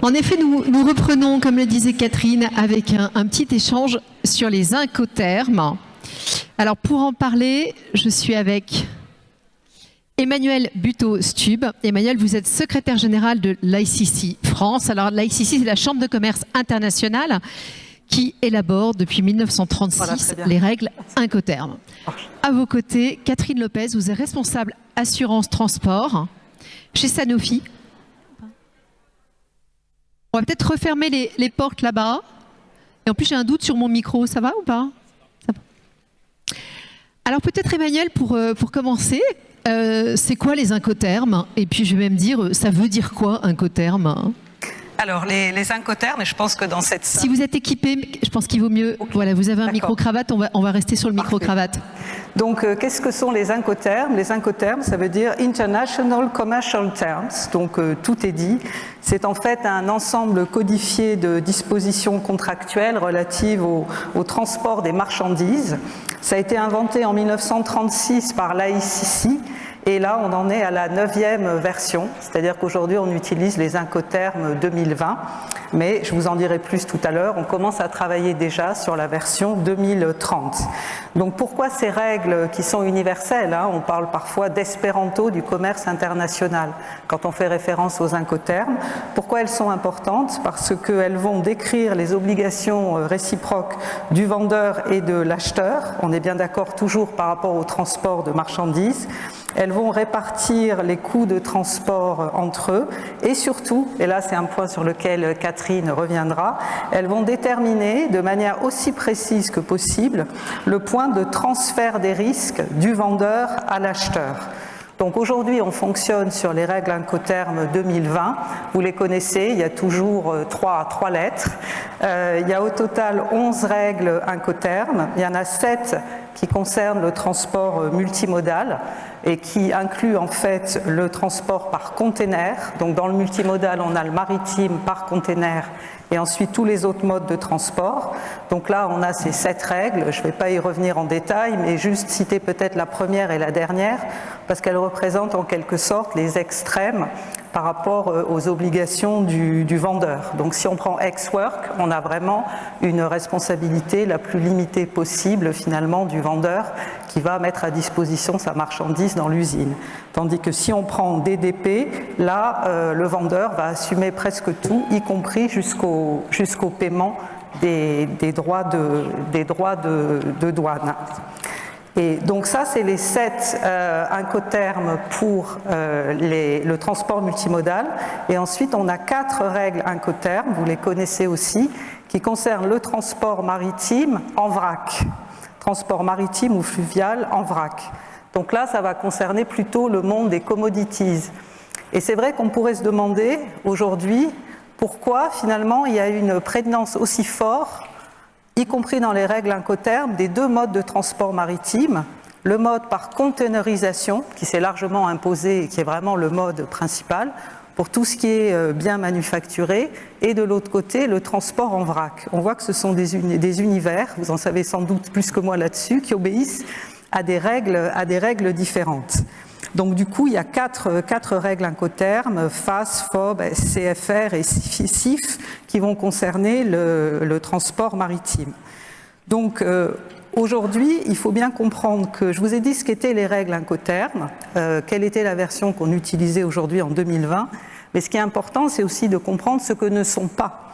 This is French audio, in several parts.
En effet, nous reprenons, comme le disait Catherine, avec un petit échange sur les incoterms. Alors, pour en parler, je suis avec Emmanuel Buteau-Stube. Emmanuel, vous êtes secrétaire général de l'ICC France. Alors, l'ICC, c'est la Chambre de commerce internationale qui élabore depuis 1936 les règles incoterms. À vos côtés, Catherine Lopez, vous êtes responsable assurance transport chez Sanofi. On va peut-être refermer les portes là-bas. Et en plus, j'ai un doute sur mon micro. Ça va ou pas? Ça va. Alors peut-être Emmanuel, pour commencer, c'est quoi les incoterms? Et puis je vais même dire, ça veut dire quoi incoterm? Alors, les incoterms, et je pense que dans cette salle... Si vous êtes équipé, je pense qu'il vaut mieux... Okay. Voilà, vous avez un micro-cravate, on va rester sur le micro-cravate. Donc, qu'est-ce que sont les incoterms? Les incoterms, ça veut dire International Commercial Terms, donc tout est dit. C'est en fait un ensemble codifié de dispositions contractuelles relatives au transport des marchandises. Ça a été inventé en 1936 par l'ICC. Et là, on en est à la 9e version, c'est-à-dire qu'aujourd'hui, on utilise les incoterms 2020, mais je vous en dirai plus tout à l'heure. On commence à travailler déjà sur la version 2030. Donc, pourquoi ces règles qui sont universelles, hein? On parle parfois d'espéranto du commerce international quand on fait référence aux incoterms. Pourquoi elles sont importantes? Parce qu'elles vont décrire les obligations réciproques du vendeur et de l'acheteur. On est bien d'accord toujours par rapport au transport de marchandises. Elles vont répartir les coûts de transport entre eux et surtout, et là c'est un point sur lequel Catherine reviendra, elles vont déterminer de manière aussi précise que possible le point de transfert des risques du vendeur à l'acheteur. Donc aujourd'hui, on fonctionne sur les règles incoterms 2020. Vous les connaissez, il y a toujours trois lettres. Il y a au total 11 règles incoterms. Il y en a 7 qui concernent le transport multimodal et qui incluent en fait le transport par container. Donc dans le multimodal, on a le maritime par container et ensuite tous les autres modes de transport. Donc là, on a ces 7 règles. Je ne vais pas y revenir en détail, mais juste citer peut-être la première et la dernière, parce qu'elles représentent en quelque sorte les extrêmes par rapport aux obligations du vendeur. Donc si on prend ex-work, on a vraiment une responsabilité la plus limitée possible finalement du vendeur qui va mettre à disposition sa marchandise dans l'usine. Tandis que si on prend DDP, là le vendeur va assumer presque tout, y compris jusqu'au paiement des droits de douane. Et donc ça, c'est les 7 incoterms pour le transport multimodal. Et ensuite, on a 4 règles incoterms, vous les connaissez aussi, qui concernent le transport maritime en vrac. Transport maritime ou fluvial en vrac. Donc là, ça va concerner plutôt le monde des commodities. Et c'est vrai qu'on pourrait se demander aujourd'hui pourquoi finalement il y a une prégnance aussi forte, y compris dans les règles incoterms, des 2 modes de transport maritime, le mode par containerisation, qui s'est largement imposé et qui est vraiment le mode principal, pour tout ce qui est bien manufacturé, et de l'autre côté, le transport en vrac. On voit que ce sont des univers, vous en savez sans doute plus que moi là-dessus, qui obéissent à des règles différentes. Donc du coup, il y a 4 règles incoterms, FAS, FOB, CFR et CIF, qui vont concerner le transport maritime. Donc aujourd'hui, il faut bien comprendre que je vous ai dit ce qu'étaient les règles incoterms, quelle était la version qu'on utilisait aujourd'hui en 2020, mais ce qui est important, c'est aussi de comprendre ce que ne sont pas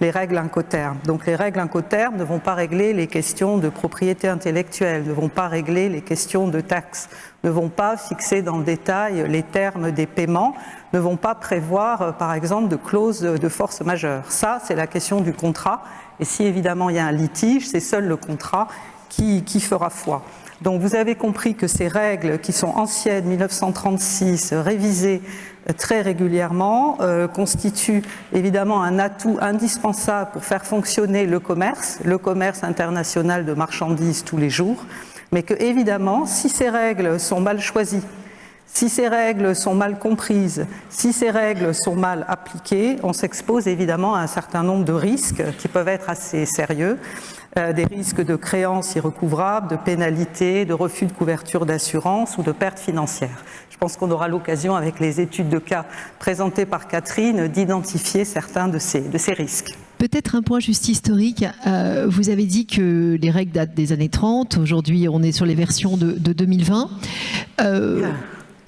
les règles incoterms. Donc les règles incoterms ne vont pas régler les questions de propriété intellectuelle, ne vont pas régler les questions de taxes, ne vont pas fixer dans le détail les termes des paiements, ne vont pas prévoir par exemple de clauses de force majeure. Ça, c'est la question du contrat, et si évidemment il y a un litige, c'est seul le contrat qui fera foi. Donc vous avez compris que ces règles qui sont anciennes, 1936, révisées très régulièrement, constituent évidemment un atout indispensable pour faire fonctionner le commerce international de marchandises tous les jours, mais que évidemment, si ces règles sont mal choisies, Si ces règles sont mal comprises, si ces règles sont mal appliquées, on s'expose évidemment à un certain nombre de risques qui peuvent être assez sérieux, des risques de créances irrecouvrables, de pénalités, de refus de couverture d'assurance ou de pertes financières. Je pense qu'on aura l'occasion, avec les études de cas présentées par Catherine, d'identifier certains de ces risques. Peut-être un point juste historique. Vous avez dit que les règles datent des années 30. Aujourd'hui, on est sur les versions de 2020.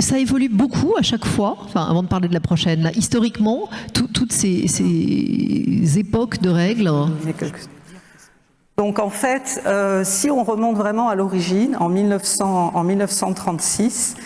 Ça évolue beaucoup à chaque fois, enfin, avant de parler de la prochaine. Là, historiquement, toutes ces époques de règles. Donc en fait, si on remonte vraiment à l'origine, en 1936,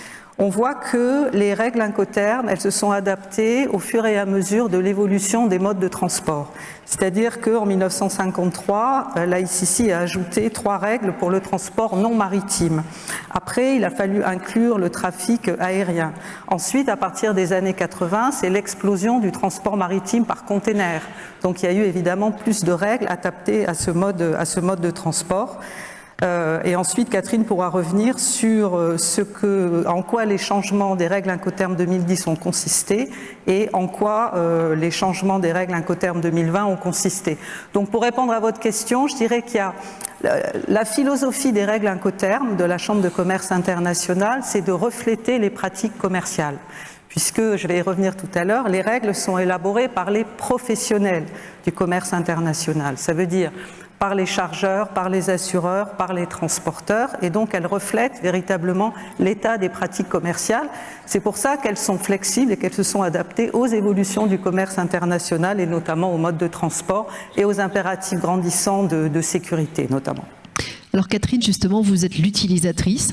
on voit que les règles Incoterms, elles se sont adaptées au fur et à mesure de l'évolution des modes de transport. C'est-à-dire qu'en 1953, la ICC a ajouté 3 règles pour le transport non maritime. Après, il a fallu inclure le trafic aérien. Ensuite, à partir des années 80, c'est l'explosion du transport maritime par container. Donc il y a eu évidemment plus de règles adaptées à ce mode de transport. Et ensuite, Catherine pourra revenir sur en quoi les changements des règles Incoterms 2010 ont consisté et en quoi les changements des règles Incoterms 2020 ont consisté. Donc, pour répondre à votre question, je dirais qu'il y a la philosophie des règles Incoterms de la Chambre de commerce internationale, c'est de refléter les pratiques commerciales. Puisque, je vais y revenir tout à l'heure, les règles sont élaborées par les professionnels du commerce international. Ça veut dire par les chargeurs, par les assureurs, par les transporteurs, et donc elles reflètent véritablement l'état des pratiques commerciales. C'est pour ça qu'elles sont flexibles et qu'elles se sont adaptées aux évolutions du commerce international et notamment aux modes de transport et aux impératifs grandissants de sécurité notamment. Alors Catherine, justement, vous êtes l'utilisatrice,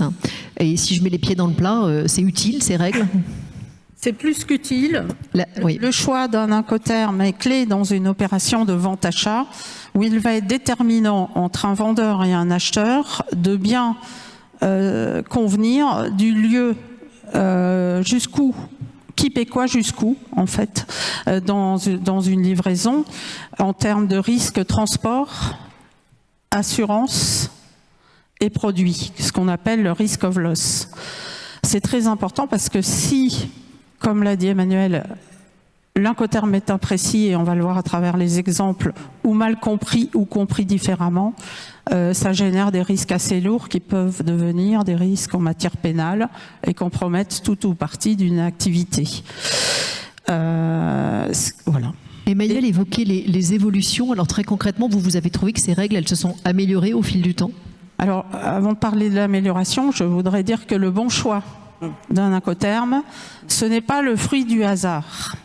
et si je mets les pieds dans le plat, c'est utile ces règles ? C'est plus qu'utile. Oui. Le choix d'un Incoterm est clé dans une opération de vente-achat où il va être déterminant entre un vendeur et un acheteur de bien convenir du lieu jusqu'où, qui paie quoi jusqu'où, en fait, dans une livraison, en termes de risque transport, assurance et produit, ce qu'on appelle le risk of loss. C'est très important parce que si, comme l'a dit Emmanuel, l'Incoterm est imprécis, et on va le voir à travers les exemples, ou mal compris ou compris différemment, ça génère des risques assez lourds qui peuvent devenir des risques en matière pénale et compromettent tout ou partie d'une activité. Voilà. Emmanuel évoquait les évolutions. Alors très concrètement, vous avez trouvé que ces règles, elles se sont améliorées au fil du temps ? Alors, avant de parler de l'amélioration, je voudrais dire que le bon choix d'un Incoterm, ce n'est pas le fruit du hasard.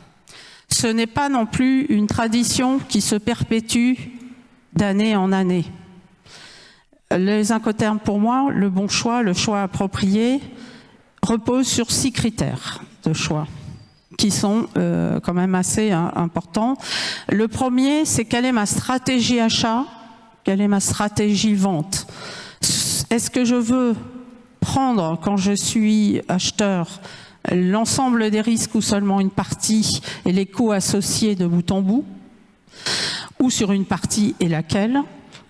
Ce n'est pas non plus une tradition qui se perpétue d'année en année. Les Incoterms, pour moi, le bon choix, le choix approprié, repose sur 6 critères de choix qui sont quand même assez importants. Le premier, c'est quelle est ma stratégie achat, quelle est ma stratégie vente. Est-ce que je veux prendre, quand je suis acheteur, l'ensemble des risques ou seulement une partie et les coûts associés de bout en bout, ou sur une partie et laquelle?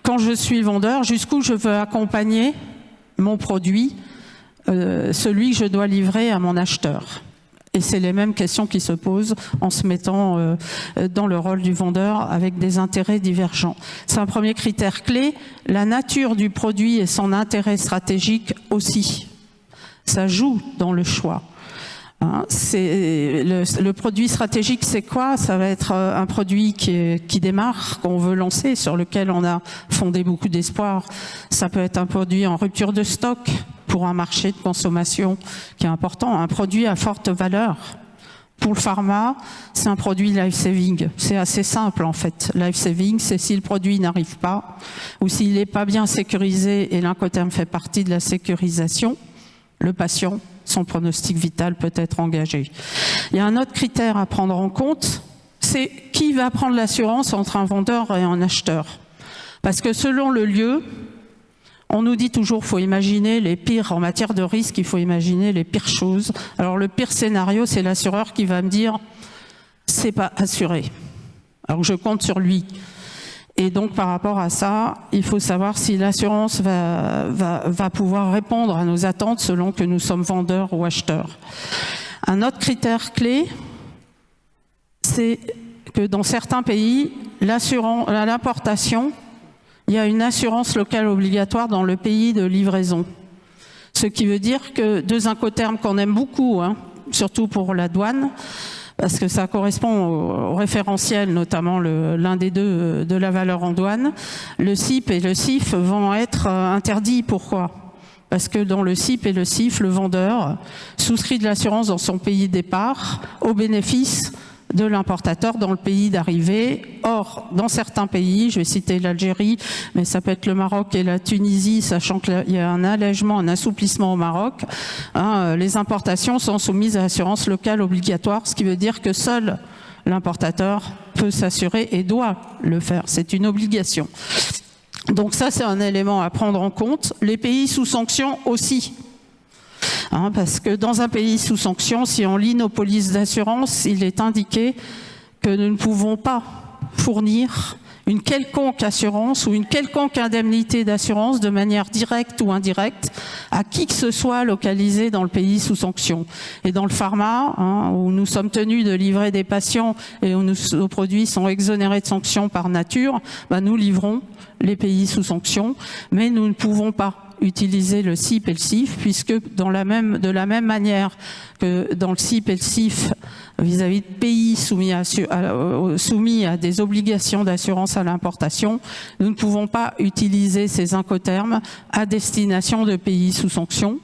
Quand je suis vendeur, jusqu'où je veux accompagner mon produit, celui que je dois livrer à mon acheteur? Et c'est les mêmes questions qui se posent en se mettant dans le rôle du vendeur avec des intérêts divergents. C'est un premier critère clé. La nature du produit et son intérêt stratégique aussi. Ça joue dans le choix. Hein, le produit stratégique, c'est quoi? Ça va être un produit qui démarre, qu'on veut lancer, sur lequel on a fondé beaucoup d'espoir. Ça peut être un produit en rupture de stock pour un marché de consommation qui est important, un produit à forte valeur. Pour le pharma, c'est un produit life-saving. C'est assez simple en fait. Life-saving, c'est si le produit n'arrive pas ou s'il n'est pas bien sécurisé, et l'Incoterm fait partie de la sécurisation, le patient, son pronostic vital peut être engagé. Il y a un autre critère à prendre en compte, c'est qui va prendre l'assurance entre un vendeur et un acheteur. Parce que selon le lieu, on nous dit toujours qu'il faut imaginer les pires, en matière de risque, il faut imaginer les pires choses. Alors le pire scénario, c'est l'assureur qui va me dire « c'est pas assuré ». Alors je compte sur lui. Et donc, par rapport à ça, il faut savoir si l'assurance va pouvoir répondre à nos attentes selon que nous sommes vendeurs ou acheteurs. Un autre critère clé, c'est que dans certains pays, l'importation, il y a une assurance locale obligatoire dans le pays de livraison. Ce qui veut dire que deux incoterms qu'on aime beaucoup, hein, surtout pour la douane, parce que ça correspond au référentiel, notamment l'un des deux de la valeur en douane, le CIP et le CIF vont être interdits. Pourquoi ? Parce que dans le CIP et le CIF, le vendeur souscrit de l'assurance dans son pays de départ au bénéfice de l'importateur dans le pays d'arrivée. Or, dans certains pays, je vais citer l'Algérie, mais ça peut être le Maroc et la Tunisie, sachant qu'il y a un allègement, un assouplissement au Maroc, hein, les importations sont soumises à l'assurance locale obligatoire, ce qui veut dire que seul l'importateur peut s'assurer et doit le faire. C'est une obligation. Donc ça, c'est un élément à prendre en compte. Les pays sous sanction aussi. Hein, parce que dans un pays sous sanction, si on lit nos polices d'assurance, il est indiqué que nous ne pouvons pas fournir une quelconque assurance ou une quelconque indemnité d'assurance de manière directe ou indirecte à qui que ce soit localisé dans le pays sous sanction. Et dans le pharma, hein, où nous sommes tenus de livrer des patients et où nos produits sont exonérés de sanctions par nature, nous livrons les pays sous sanction, mais nous ne pouvons pas utiliser le CIP et le CIF, puisque de la même manière que dans le CIP et le CIF, vis-à-vis de pays soumis à des obligations d'assurance à l'importation, nous ne pouvons pas utiliser ces incoterms à destination de pays sous sanction,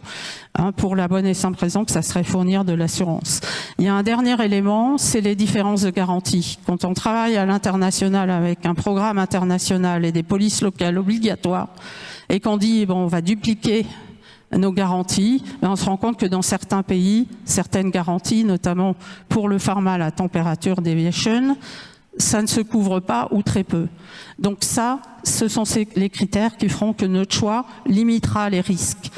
hein, pour la bonne et simple raison que ça serait fournir de l'assurance. Il y a un dernier élément, c'est les différences de garantie. Quand on travaille à l'international avec un programme international et des polices locales obligatoires, et qu'on dit bon, on va dupliquer nos garanties, on se rend compte que dans certains pays, certaines garanties, notamment pour le pharma, la temperature deviation, ça ne se couvre pas ou très peu. Donc ça, ce sont les critères qui feront que notre choix limitera les risques.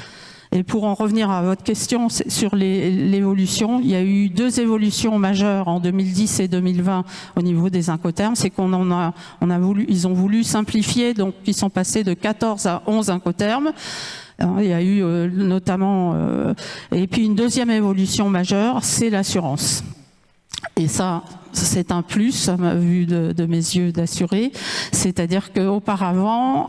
Et pour en revenir à votre question sur l'évolution, il y a eu deux évolutions majeures en 2010 et 2020 au niveau des incoterms. C'est ils ont voulu simplifier, donc ils sont passés de 14 à 11 incoterms. Il y a eu notamment... et puis une deuxième évolution majeure, c'est l'assurance. Et ça, c'est un plus, à ma vue de mes yeux d'assuré. C'est-à-dire qu'auparavant,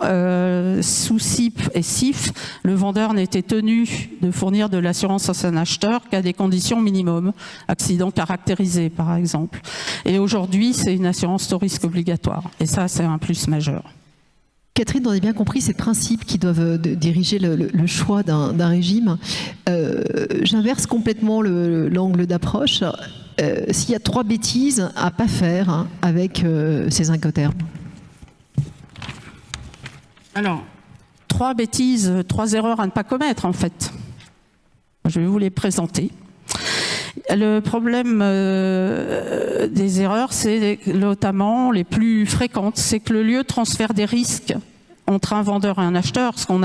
sous CIP et CIF, le vendeur n'était tenu de fournir de l'assurance à son acheteur qu'à des conditions minimum, accident caractérisé par exemple. Et aujourd'hui, c'est une assurance tout risque obligatoire. Et ça, c'est un plus majeur. Catherine, on a bien compris ces principes qui doivent diriger le choix d'un régime. J'inverse complètement l'angle d'approche. S'il y a 3 bêtises à ne pas faire avec ces incoterms. Alors, 3 bêtises, 3 erreurs à ne pas commettre en fait. Je vais vous les présenter. Le problème des erreurs, c'est notamment les plus fréquentes, c'est que le lieu de transfert des risques entre un vendeur et un acheteur, ce qu'on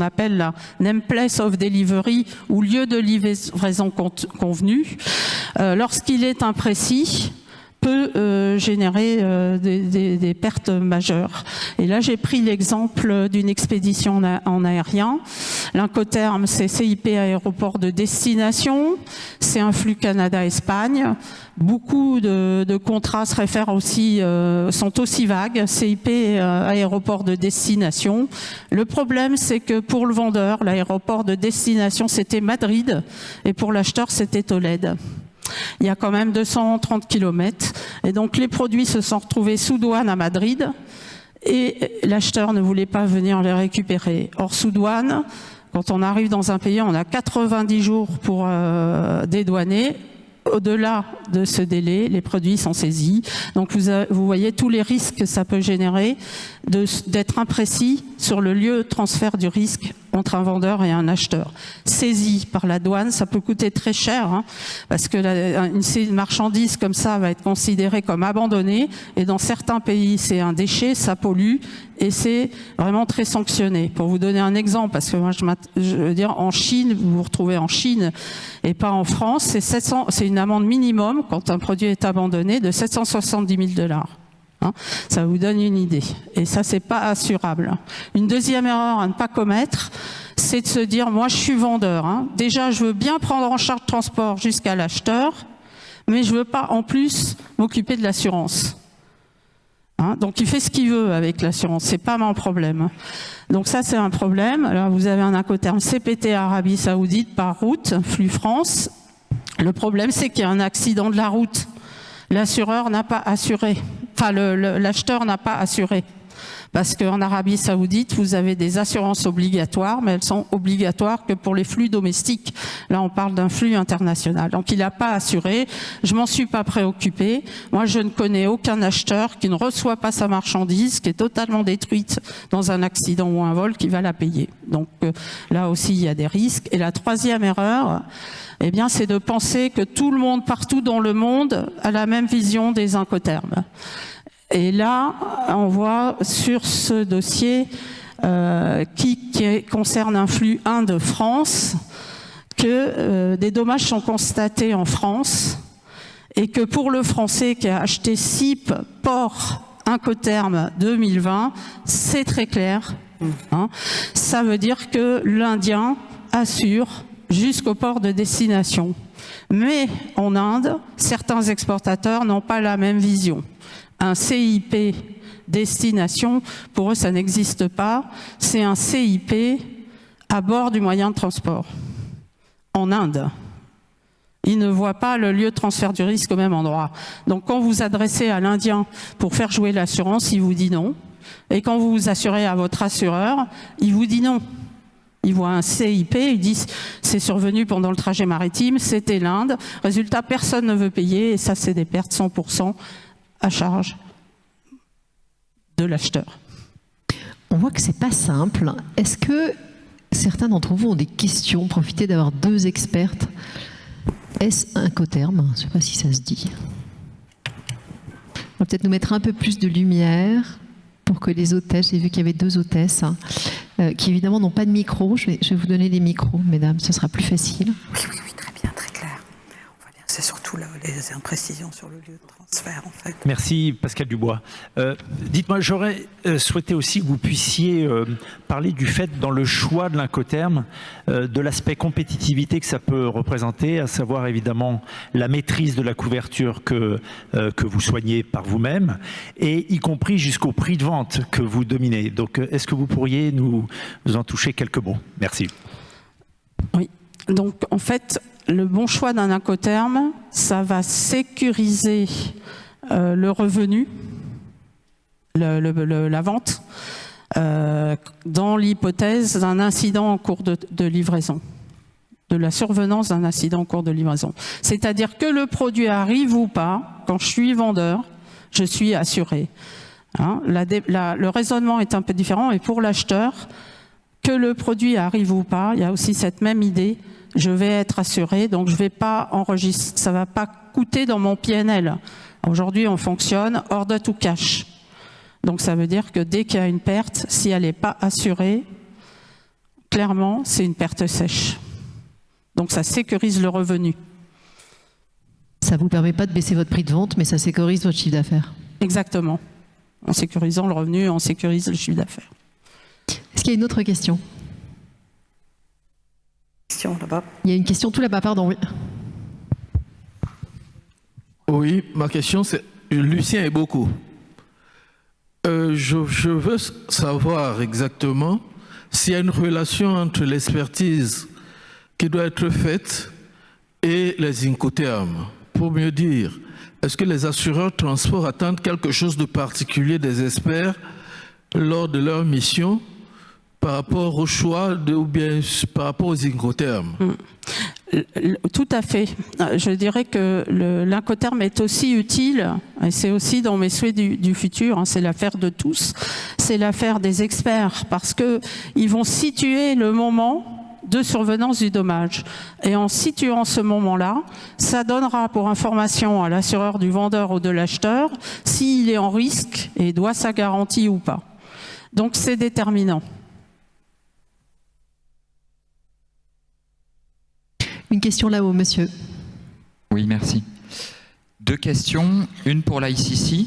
appelle la name place of delivery ou lieu de livraison convenu, lorsqu'il est imprécis, peut générer des pertes majeures. Et là, j'ai pris l'exemple d'une expédition en aérien. L'incoterme, c'est CIP aéroport de destination, c'est un flux Canada-Espagne. Beaucoup de contrats se réfèrent aussi, sont aussi vagues, CIP aéroport de destination. Le problème, c'est que pour le vendeur, l'aéroport de destination, c'était Madrid, et pour l'acheteur, c'était Tolède. Il y a quand même 230 km. Et donc les produits se sont retrouvés sous douane à Madrid et l'acheteur ne voulait pas venir les récupérer. Or, sous douane, quand on arrive dans un pays, on a 90 jours pour dédouaner. Au-delà de ce délai, les produits sont saisis. Donc vous voyez tous les risques que ça peut générer d'être imprécis sur le lieu de transfert du risque entre un vendeur et un acheteur. Saisi par la douane, ça peut coûter très cher, hein, parce que une marchandise comme ça va être considérée comme abandonnée, et dans certains pays, c'est un déchet, ça pollue, et c'est vraiment très sanctionné. Pour vous donner un exemple, parce que moi, je veux dire, en Chine, vous vous retrouvez en Chine et pas en France, c'est une amende minimum, quand un produit est abandonné, de 770 000 $. Hein, ça vous donne une idée. Et ça, c'est pas assurable. Une deuxième erreur à ne pas commettre, c'est de se dire, moi, je suis vendeur. Hein. Déjà, je veux bien prendre en charge le transport jusqu'à l'acheteur, mais je veux pas, en plus, m'occuper de l'assurance. Hein, donc, il fait ce qu'il veut avec l'assurance. C'est pas mon problème. Donc, ça, c'est un problème. Alors, vous avez un Incoterm CPT Arabie Saoudite par route, flux France. Le problème, c'est qu'il y a un accident de la route. L'assureur n'a pas assuré. Enfin, l'acheteur n'a pas assuré. Parce qu'en Arabie Saoudite, vous avez des assurances obligatoires, mais elles sont obligatoires que pour les flux domestiques. Là, on parle d'un flux international. Donc, il n'a pas assuré. Je m'en suis pas préoccupé. Moi, je ne connais aucun acheteur qui ne reçoit pas sa marchandise, qui est totalement détruite dans un accident ou un vol, qui va la payer. Donc, là aussi, il y a des risques. Et la troisième erreur, eh bien, c'est de penser que tout le monde, partout dans le monde, a la même vision des Incoterms. Et là, on voit sur ce dossier qui concerne un flux Inde-France que des dommages sont constatés en France et que pour le Français qui a acheté SIP port Incoterm 2020, c'est très clair. Hein. Ça veut dire que l'Indien assure jusqu'au port de destination. Mais en Inde, certains exportateurs n'ont pas la même vision. Un CIP destination, pour eux, ça n'existe pas. C'est un CIP à bord du moyen de transport. En Inde, ils ne voient pas le lieu de transfert du risque au même endroit. Donc, quand vous vous adressez à l'Indien pour faire jouer l'assurance, il vous dit non. Et quand vous vous assurez à votre assureur, il vous dit non. Il voit un CIP, il dit c'est survenu pendant le trajet maritime, c'était l'Inde. Résultat, personne ne veut payer et ça, c'est des pertes 100% à charge de l'acheteur. On voit que c'est pas simple. Est-ce que certains d'entre vous ont des questions? Profitez d'avoir deux expertes. Est-ce Incoterm? Je ne sais pas si ça se dit. On va peut-être nous mettre un peu plus de lumière pour que les hôtesses, j'ai vu qu'il y avait deux hôtesses, qui évidemment n'ont pas de micro. Je vais vous donner les micros, mesdames, ce sera plus facile. Oui, très bien, très clair. On voit bien, c'est surtout les imprécisions sur le lieu de transfert, en fait. Merci Pascal Dubois. Dites-moi, j'aurais souhaité aussi que vous puissiez parler du fait, dans le choix de l'Incoterm, de l'aspect compétitivité que ça peut représenter, à savoir évidemment la maîtrise de la couverture que vous soignez par vous-même, et y compris jusqu'au prix de vente que vous dominez. Donc, est-ce que vous pourriez nous en toucher quelques mots? Merci. Oui, donc en fait, le bon choix d'un Incoterm, ça va sécuriser le revenu, la vente, dans l'hypothèse d'un incident en cours de livraison, de la survenance d'un incident en cours de livraison. C'est-à-dire que le produit arrive ou pas, quand je suis vendeur, je suis assuré. Hein, le raisonnement est un peu différent, et pour l'acheteur, que le produit arrive ou pas, il y a aussi cette même idée. Je vais être assuré, donc je ne vais pas enregistrer, ça ne va pas coûter dans mon PNL. Aujourd'hui, on fonctionne order to cash. Donc ça veut dire que dès qu'il y a une perte, si elle n'est pas assurée, clairement, c'est une perte sèche. Donc ça sécurise le revenu. Ça ne vous permet pas de baisser votre prix de vente, mais ça sécurise votre chiffre d'affaires. Exactement. En sécurisant le revenu, on sécurise le chiffre d'affaires. Est-ce qu'il y a une autre question? Là-bas. Il y a une question tout là-bas, pardon. Oui. Oui, ma question c'est Lucien et beaucoup. Je veux savoir exactement s'il y a une relation entre l'expertise qui doit être faite et les Incoterms. Pour mieux dire, est-ce que les assureurs transport attendent quelque chose de particulier des experts lors de leur mission par rapport au choix ou bien par rapport aux Incoterms? Tout à fait. Je dirais que l'Incoterm est aussi utile, et c'est aussi dans mes souhaits du futur, hein, c'est l'affaire de tous, c'est l'affaire des experts, parce qu'ils vont situer le moment de survenance du dommage. Et en situant ce moment-là, ça donnera pour information à l'assureur du vendeur ou de l'acheteur s'il est en risque et doit sa garantie ou pas. Donc c'est déterminant. Une question là-haut, monsieur. Oui, merci. Deux questions. Une pour l'ICC.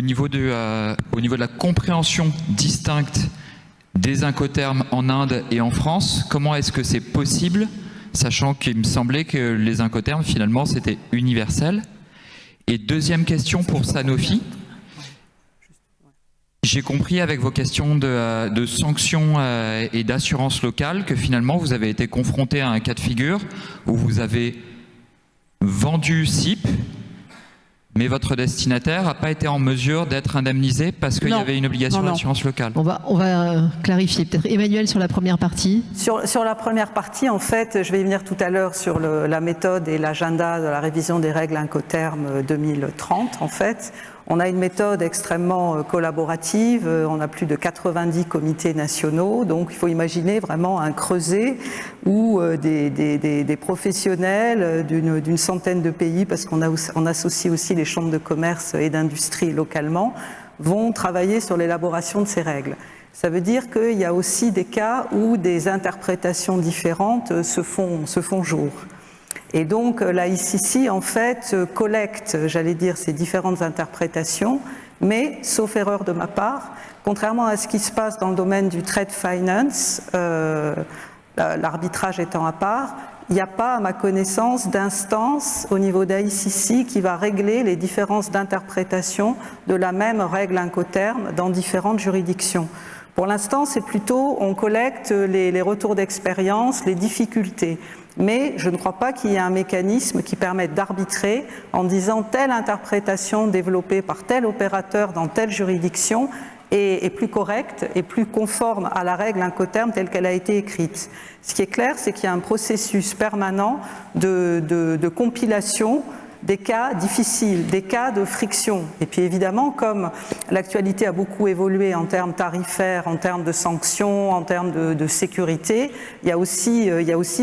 niveau de la compréhension distincte des incoterms en Inde et en France, comment est-ce que c'est possible, sachant qu'il me semblait que les incoterms, finalement, c'était universel? Et deuxième question pour Sanofi. J'ai compris avec vos questions de sanctions et d'assurance locale que finalement vous avez été confronté à un cas de figure où vous avez vendu SIP, mais votre destinataire n'a pas été en mesure d'être indemnisé parce qu'il y avait une obligation d'assurance locale. On va clarifier peut-être. Emmanuel, sur la première partie. Sur la première partie, en fait, je vais y venir tout à l'heure sur la méthode et l'agenda de la révision des règles Incoterm 2030, en fait. On a une méthode extrêmement collaborative, on a plus de 90 comités nationaux, donc il faut imaginer vraiment un creuset où des professionnels d'une centaine de pays, parce qu'on associe aussi les chambres de commerce et d'industrie localement, vont travailler sur l'élaboration de ces règles. Ça veut dire qu'il y a aussi des cas où des interprétations différentes se font jour. Et donc la ICC, en fait, collecte, j'allais dire, ces différentes interprétations, mais, sauf erreur de ma part, contrairement à ce qui se passe dans le domaine du trade finance, l'arbitrage étant à part, il n'y a pas, à ma connaissance, d'instance au niveau d'ICC qui va régler les différences d'interprétation de la même règle Incoterm dans différentes juridictions. Pour l'instant, c'est plutôt, on collecte les retours d'expérience, les difficultés. Mais je ne crois pas qu'il y ait un mécanisme qui permette d'arbitrer en disant telle interprétation développée par tel opérateur dans telle juridiction est plus correcte et plus conforme à la règle Incoterm telle qu'elle a été écrite. Ce qui est clair, c'est qu'il y a un processus permanent de compilation des cas difficiles, des cas de friction. Et puis évidemment, comme l'actualité a beaucoup évolué en termes tarifaires, en termes de sanctions, en termes de sécurité, il y a aussi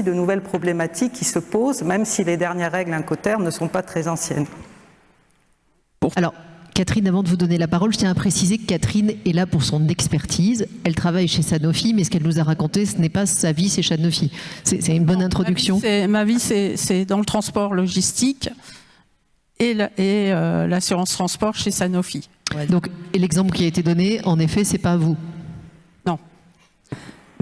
de nouvelles problématiques qui se posent, même si les dernières règles Incoterm ne sont pas très anciennes. Alors, Catherine, avant de vous donner la parole, je tiens à préciser que Catherine est là pour son expertise. Elle travaille chez Sanofi, mais ce qu'elle nous a raconté, ce n'est pas sa vie, c'est Sanofi. C'est une bonne introduction. Ma vie, c'est dans le transport logistique et l'assurance transport chez Sanofi. Ouais, donc, l'exemple qui a été donné, en effet, c'est pas vous. Non.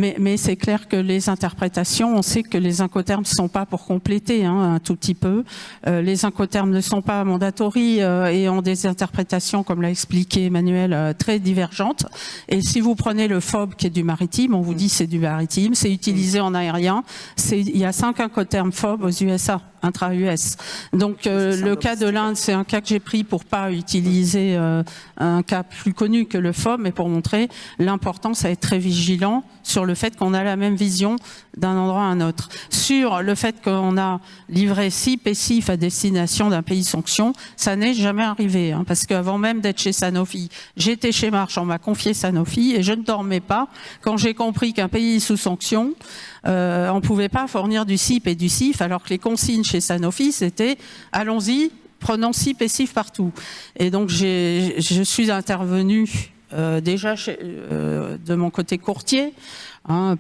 Mais c'est clair que les interprétations, on sait que les incoterms ne sont pas pour compléter un tout petit peu. Les incoterms ne sont pas mandatory et ont des interprétations, comme l'a expliqué Emmanuel, très divergentes. Et si vous prenez le FOB qui est du maritime, on vous dit c'est du maritime, c'est utilisé en aérien. Il y a 5 incoterms FOB aux USA, intra-US. Donc le cas de l'Inde, c'est un cas que j'ai pris pour pas utiliser un cas plus connu que le FOB, mais pour montrer l'importance à être très vigilant sur le fait qu'on a la même vision d'un endroit à un autre. Sur le fait qu'on a livré SIP et SIF à destination d'un pays sanction, ça n'est jamais arrivé. Parce qu'avant même d'être chez Sanofi, j'étais chez Marche, on m'a confié Sanofi et je ne dormais pas quand j'ai compris qu'un pays sous sanction, on ne pouvait pas fournir du SIP et du SIF, alors que les consignes chez Sanofi, c'était « allons-y, prenons SIP et SIF partout ». Et donc je suis intervenue déjà de mon côté courtier,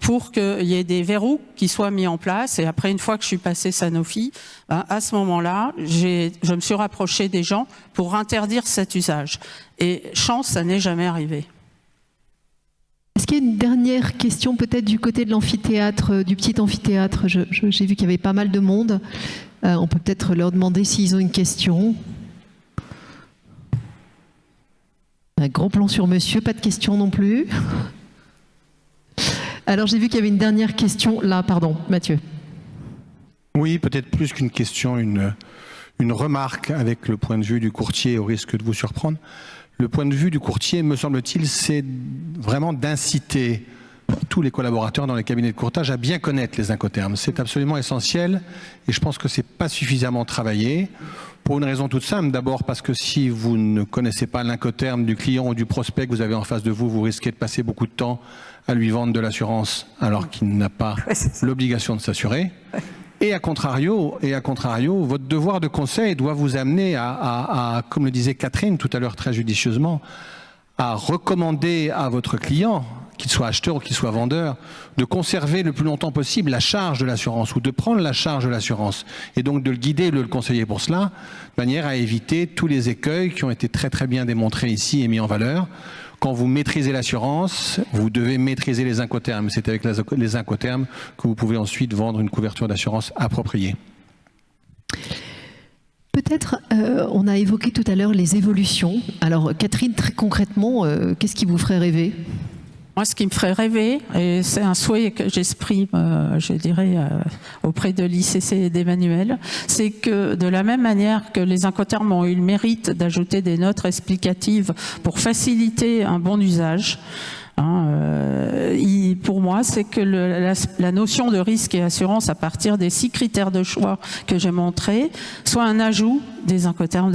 pour qu'il y ait des verrous qui soient mis en place. Et après, une fois que je suis passé Sanofi, à ce moment-là, je me suis rapproché des gens pour interdire cet usage. Et chance, ça n'est jamais arrivé. Est-ce qu'il y a une dernière question peut-être du côté de l'amphithéâtre, du petit amphithéâtre? J'ai vu qu'il y avait pas mal de monde. On peut peut-être leur demander s'ils ont une question. Un gros plan sur monsieur, pas de question non plus. Alors j'ai vu qu'il y avait une dernière question là, pardon, Mathieu. Oui, peut-être plus qu'une question, une remarque avec le point de vue du courtier au risque de vous surprendre. Le point de vue du courtier, me semble-t-il, c'est vraiment d'inciter tous les collaborateurs dans les cabinets de courtage à bien connaître les incoterms. C'est absolument essentiel et je pense que c'est pas suffisamment travaillé pour une raison toute simple. D'abord parce que si vous ne connaissez pas l'incoterm du client ou du prospect que vous avez en face de vous, vous risquez de passer beaucoup de temps à lui vendre de l'assurance alors qu'il n'a pas l'obligation de s'assurer. Et à contrario, votre devoir de conseil doit vous amener à, comme le disait Catherine tout à l'heure très judicieusement, à recommander à votre client qu'il soit acheteur ou qu'il soit vendeur, de conserver le plus longtemps possible la charge de l'assurance ou de prendre la charge de l'assurance et donc de le guider, de le conseiller pour cela, de manière à éviter tous les écueils qui ont été très très bien démontrés ici et mis en valeur. Quand vous maîtrisez l'assurance, vous devez maîtriser les incoterms. C'est avec les incoterms que vous pouvez ensuite vendre une couverture d'assurance appropriée. Peut-être, on a évoqué tout à l'heure les évolutions. Alors Catherine, très concrètement, qu'est-ce qui vous ferait rêver ? Moi, ce qui me ferait rêver, et c'est un souhait que j'exprime, je dirais, auprès de l'ICC et d'Emmanuel, c'est que de la même manière que les incoterms ont eu le mérite d'ajouter des notes explicatives pour faciliter un bon usage, pour moi, c'est que la notion de risque et assurance à partir des 6 critères de choix que j'ai montrés soit un ajout des incoterms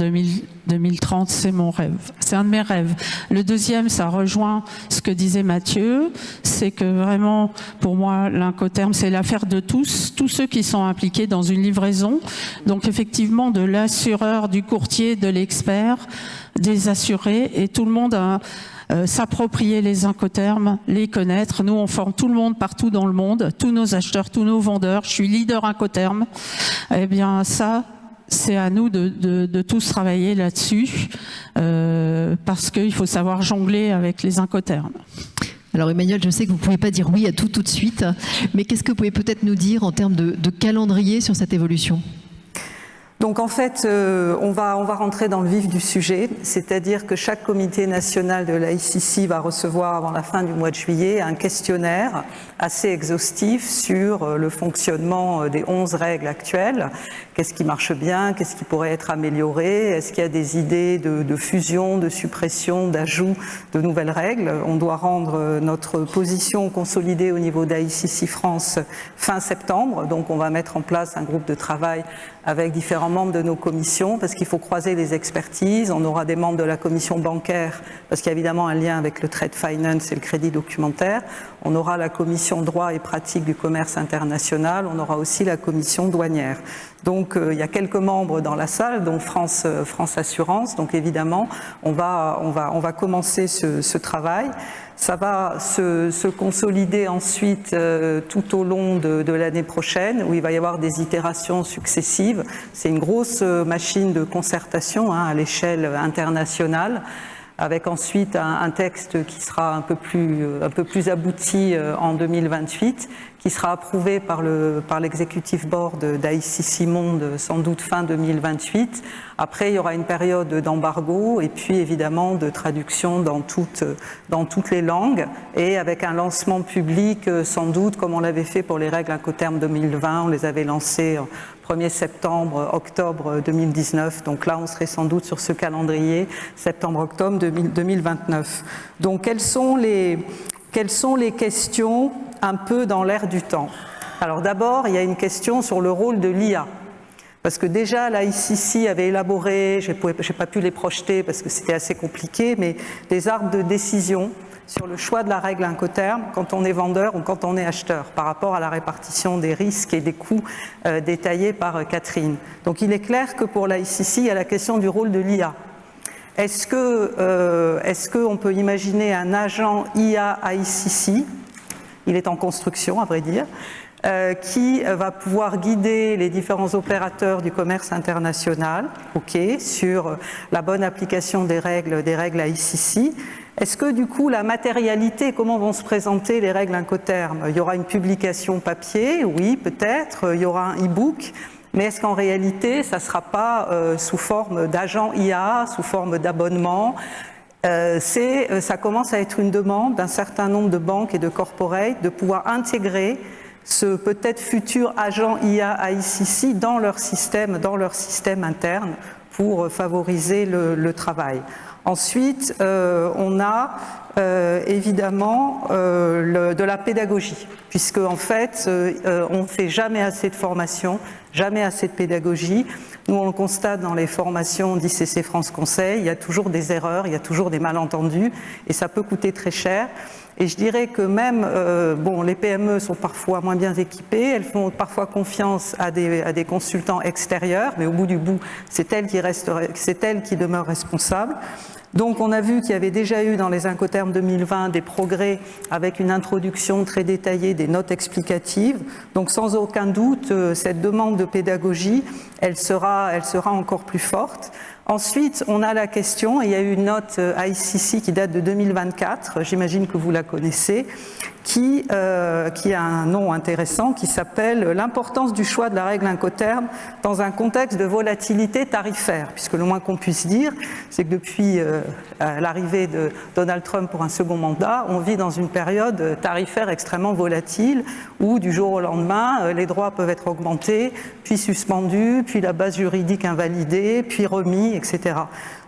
2030, c'est mon rêve. C'est un de mes rêves. Le deuxième, ça rejoint ce que disait Mathieu, c'est que vraiment, pour moi, l'incoterm, c'est l'affaire de tous ceux qui sont impliqués dans une livraison. Donc effectivement, de l'assureur, du courtier, de l'expert, des assurés, et tout le monde a s'approprier les incoterms, les connaître. Nous, on forme tout le monde partout dans le monde, tous nos acheteurs, tous nos vendeurs. Je suis leader incoterm. Eh bien, ça, c'est à nous de tous travailler là-dessus, parce qu'il faut savoir jongler avec les incoterms. Alors Emmanuel, je sais que vous ne pouvez pas dire oui à tout de suite, mais qu'est-ce que vous pouvez peut-être nous dire en termes de calendrier sur cette évolution ? Donc en fait, on va rentrer dans le vif du sujet, c'est-à-dire que chaque comité national de l'ICC va recevoir avant la fin du mois de juillet un questionnaire assez exhaustif sur le fonctionnement des 11 règles actuelles. Qu'est-ce qui marche bien, qu'est-ce qui pourrait être amélioré, est-ce qu'il y a des idées de fusion, de suppression, d'ajout de nouvelles règles. On doit rendre notre position consolidée au niveau d'ICC France fin septembre, donc on va mettre en place un groupe de travail avec différents membres de nos commissions, parce qu'il faut croiser les expertises. On aura des membres de la commission bancaire, parce qu'il y a évidemment un lien avec le trade finance et le crédit documentaire. On aura la commission droit et pratique du commerce international. On aura aussi la commission douanière. Donc il y a quelques membres dans la salle, dont France Assurance. Donc évidemment, on va commencer ce travail. Ça va se consolider ensuite tout au long de l'année prochaine, où il va y avoir des itérations successives. C'est une grosse machine de concertation à l'échelle internationale, avec ensuite un texte qui sera un peu plus abouti en 2028, qui sera approuvé par l'executive board d'ICC Monde sans doute fin 2028. Après, il y aura une période d'embargo et puis évidemment de traduction dans toutes les langues, et avec un lancement public sans doute comme on l'avait fait pour les règles Incoterm 2020. On les avait lancées 1er septembre, octobre 2019. Donc là, on serait sans doute sur ce calendrier, septembre-octobre 2029. Donc, quelles sont les questions un peu dans l'air du temps? Alors d'abord, il y a une question sur le rôle de l'IA. Parce que déjà, la ICC avait élaboré, je n'ai pas pu les projeter parce que c'était assez compliqué, mais des arbres de décision sur le choix de la règle Incoterm quand on est vendeur ou quand on est acheteur, par rapport à la répartition des risques et des coûts détaillés par Catherine. Donc il est clair que pour la ICC, il y a la question du rôle de l'IA. Est-ce qu'on peut imaginer un agent IA à ICC? Il est en construction, à vrai dire. Qui va pouvoir guider les différents opérateurs du commerce international, sur la bonne application des règles à ICC. Est-ce que du coup la matérialité, comment vont se présenter les règles Incoterm? Il y aura une publication papier, oui peut-être, il y aura un e-book, mais est-ce qu'en réalité ça ne sera pas sous forme d'agent IA, sous forme d'abonnement? Ça commence à être une demande d'un certain nombre de banques et de corporates de pouvoir intégrer ce peut-être futur agent IA à ICC dans leur système interne pour favoriser le travail. Ensuite, on a évidemment de la pédagogie, puisque en fait, on ne fait jamais assez de formation, jamais assez de pédagogie. Nous, on le constate dans les formations d'ICC France Conseil, il y a toujours des erreurs, il y a toujours des malentendus, et ça peut coûter très cher. Et je dirais que même, les PME sont parfois moins bien équipées, elles font parfois confiance à des consultants extérieurs, mais au bout du bout, c'est elles qui demeurent responsables. Donc on a vu qu'il y avait déjà eu dans les Incoterms 2020 des progrès avec une introduction très détaillée des notes explicatives. Donc sans aucun doute, cette demande de pédagogie, elle sera encore plus forte. Ensuite, on a la question, il y a eu une note ICC qui date de 2024, j'imagine que vous la connaissez, qui a un nom intéressant qui s'appelle « L'importance du choix de la règle Incoterm dans un contexte de volatilité tarifaire », puisque le moins qu'on puisse dire, c'est que depuis l'arrivée de Donald Trump pour un second mandat, on vit dans une période tarifaire extrêmement volatile, où du jour au lendemain, les droits peuvent être augmentés, puis suspendus, puis la base juridique invalidée, puis remis, etc.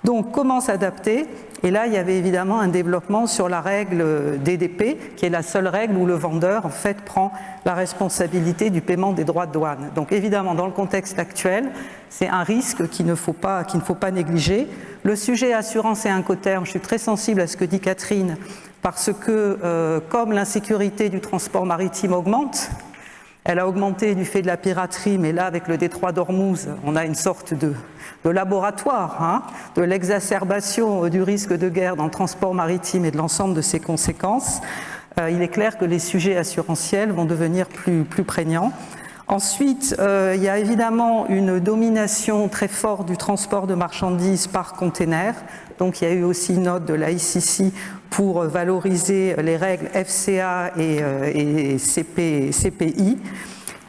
Donc, comment s'adapter ? Et là, il y avait évidemment un développement sur la règle DDP, qui est la seule règle où le vendeur, en fait, prend la responsabilité du paiement des droits de douane. Donc, évidemment, dans le contexte actuel, c'est un risque qu'il ne faut pas négliger. Le sujet assurance et Incoterm, je suis très sensible à ce que dit Catherine, parce que, comme l'insécurité du transport maritime augmente, elle a augmenté du fait de la piraterie, mais là, avec le détroit d'Ormuz, on a une sorte de laboratoire de l'exacerbation du risque de guerre dans le transport maritime et de l'ensemble de ses conséquences. Il est clair que les sujets assurantiels vont devenir plus prégnants. Ensuite, il y a évidemment une domination très forte du transport de marchandises par container. Donc, il y a eu aussi une note de la ICC pour valoriser les règles FCA et CPI.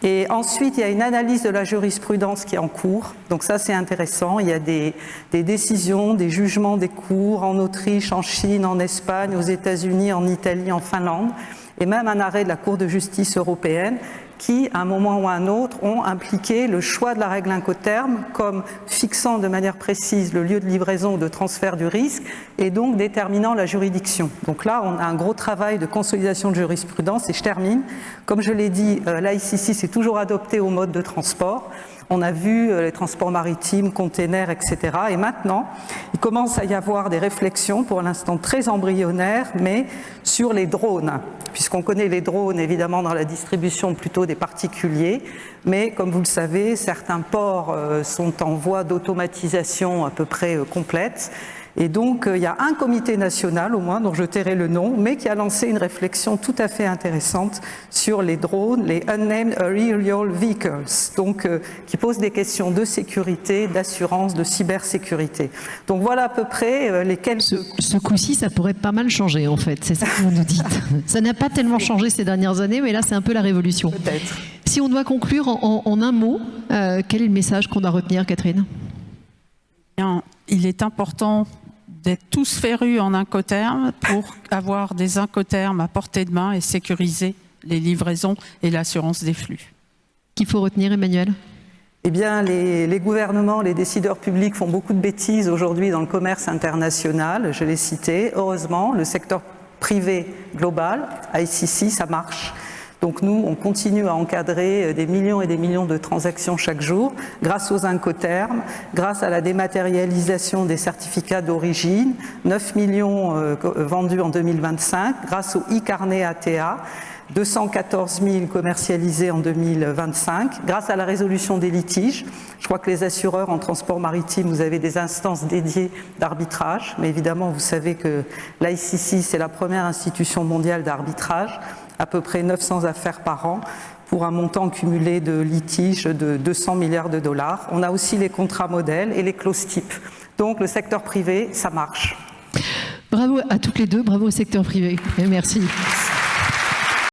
Et ensuite, il y a une analyse de la jurisprudence qui est en cours. Donc ça, c'est intéressant. Il y a des décisions, des jugements des cours en Autriche, en Chine, en Espagne, aux États-Unis, en Italie, en Finlande, et même un arrêt de la Cour de justice européenne qui, à un moment ou à un autre, ont impliqué le choix de la règle Incoterm comme fixant de manière précise le lieu de livraison ou de transfert du risque et donc déterminant la juridiction. Donc là, on a un gros travail de consolidation de jurisprudence et je termine. Comme je l'ai dit, l'ICC s'est toujours adopté au mode de transport. On a vu les transports maritimes, containers, etc. Et maintenant, il commence à y avoir des réflexions, pour l'instant très embryonnaires, mais sur les drones, puisqu'on connaît les drones évidemment dans la distribution plutôt des particuliers, mais comme vous le savez, certains ports sont en voie d'automatisation à peu près complète. Et donc, il y a un comité national, au moins, dont je tairai le nom, mais qui a lancé une réflexion tout à fait intéressante sur les drones, les Unnamed Aerial Vehicles, donc qui posent des questions de sécurité, d'assurance, de cybersécurité. Donc voilà à peu près les quelques... Ce coup-ci, ça pourrait pas mal changer, en fait, c'est ça que vous nous dites. Ça n'a pas tellement changé ces dernières années, mais là, c'est un peu la révolution. Peut-être. Si on doit conclure en un mot, quel est le message qu'on doit retenir, Catherine ? Bien, il est important d'être tous férus en Incoterm pour avoir des Incoterms à portée de main et sécuriser les livraisons et l'assurance des flux. Qu'il faut retenir, Emmanuel ? Eh bien, les gouvernements, les décideurs publics font beaucoup de bêtises aujourd'hui dans le commerce international, je l'ai cité. Heureusement, le secteur privé global, ICC, ça marche. Donc nous, on continue à encadrer des millions et des millions de transactions chaque jour grâce aux Incoterms, grâce à la dématérialisation des certificats d'origine, 9 millions vendus en 2025, grâce au e-carnet ATA, 214 000 commercialisés en 2025, grâce à la résolution des litiges. Je crois que les assureurs en transport maritime, vous avez des instances dédiées d'arbitrage, mais évidemment, vous savez que l'ICC, c'est la première institution mondiale d'arbitrage, à peu près 900 affaires par an, pour un montant cumulé de litiges de 200 milliards de dollars. On a aussi les contrats modèles et les clauses types. Donc le secteur privé, ça marche. Bravo à toutes les deux, bravo au secteur privé. Et merci.